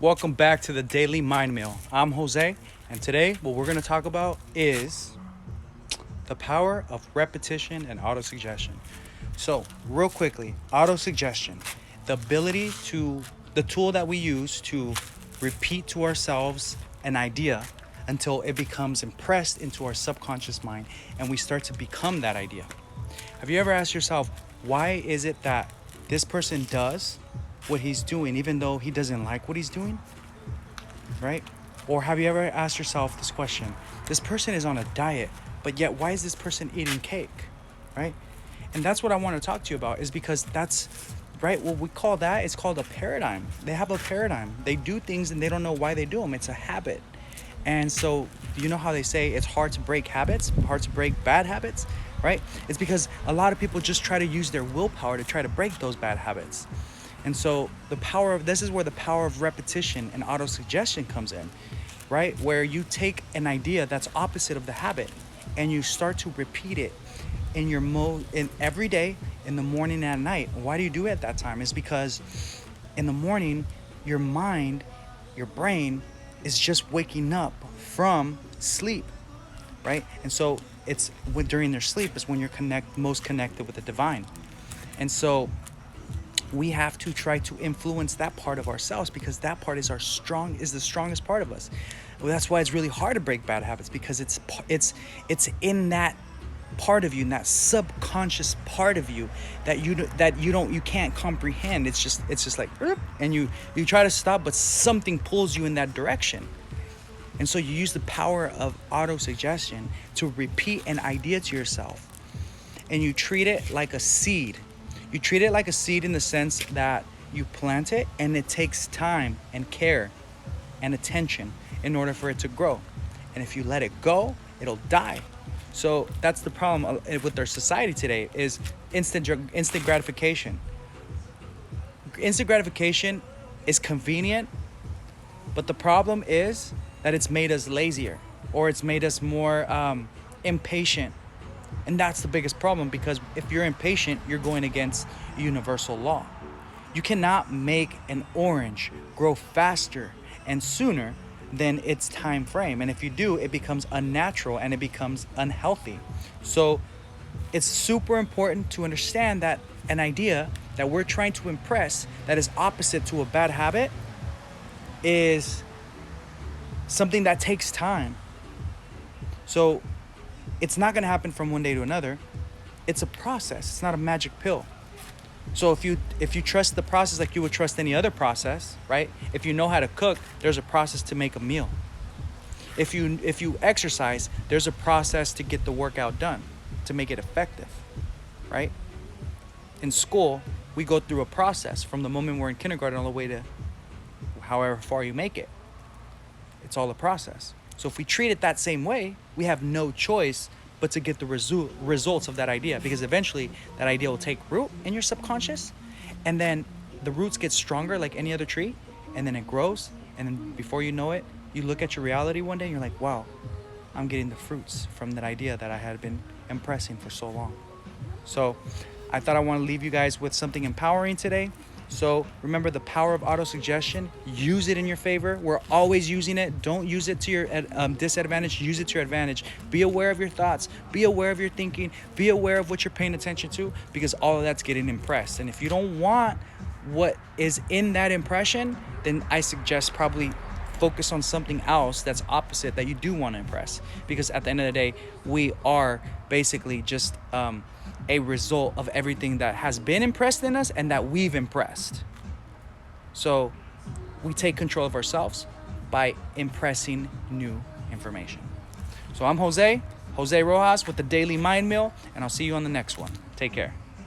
Welcome back to the Daily Mind Meal. I'm Jose, and today what we're going to talk about is the power of repetition and autosuggestion. So, real quickly, autosuggestion, the tool that we use to repeat to ourselves an idea until it becomes impressed into our subconscious mind and we start to become that idea. Have you ever asked yourself, why is it that this person does what he's doing even though he doesn't like what he's doing? Right? Or have you ever asked yourself this question? This person is on a diet, but yet why is this person eating cake? Right? And that's what I want to talk to you about, is because that's right. What we call that is called a paradigm. They have a paradigm. They do things and they don't know why they do them. It's a habit. And so, you know how they say it's hard to break habits, hard to break bad habits, right? It's because a lot of people just try to use their willpower to try to break those bad habits. And so this is where the power of repetition and autosuggestion comes in, right? Where you take an idea that's opposite of the habit and you start to repeat it in every day, in the morning and at night. Why do you do it at that time? It's because in the morning, your mind, your brain is just waking up from sleep, right? And so during their sleep is when you're most connected with the divine. And so we have to try to influence that part of ourselves, because that part is the strongest part of us. Well, that's why it's really hard to break bad habits, because it's in that part of you, in that subconscious part of you that you can't comprehend. It's just like, and you try to stop, but something pulls you in that direction. And so you use the power of autosuggestion to repeat an idea to yourself, and you treat it like a seed. You treat it like a seed in the sense that you plant it and it takes time and care and attention in order for it to grow. And if you let it go, it'll die. So that's the problem with our society today, is instant gratification. Instant gratification is convenient, but the problem is that it's made us lazier, or it's made us more impatient. And that's the biggest problem, because if you're impatient, you're going against universal law. You cannot make an orange grow faster and sooner than its time frame. And if you do, it becomes unnatural and it becomes unhealthy. So it's super important to understand that an idea that we're trying to impress that is opposite to a bad habit is something that takes time. So it's not going to happen from one day to another. It's a process. It's not a magic pill. So if you trust the process like you would trust any other process, right? If you know how to cook, there's a process to make a meal. If you exercise, there's a process to get the workout done, to make it effective, right? In school, we go through a process from the moment we're in kindergarten all the way to however far you make it. It's all a process. So if we treat it that same way, we have no choice but to get the results of that idea, because eventually that idea will take root in your subconscious, and then the roots get stronger like any other tree, and then it grows, and then before you know it, you look at your reality one day and you're like, wow, I'm getting the fruits from that idea that I had been impressing for so long. So I thought I want to leave you guys with something empowering today. So remember the power of autosuggestion. Use it in your favor. We're always using it. Don't use it to your disadvantage. Use it to your advantage. Be aware of your thoughts. Be aware of your thinking. Be aware of what you're paying attention to, because all of that's getting impressed. And if you don't want what is in that impression, then I suggest probably focus on something else that's opposite that you do want to impress. Because at the end of the day, we are basically just a result of everything that has been impressed in us and that we've impressed. So we take control of ourselves by impressing new information. So I'm Jose Rojas with the Daily Mind Meal, and I'll see you on the next one. Take care.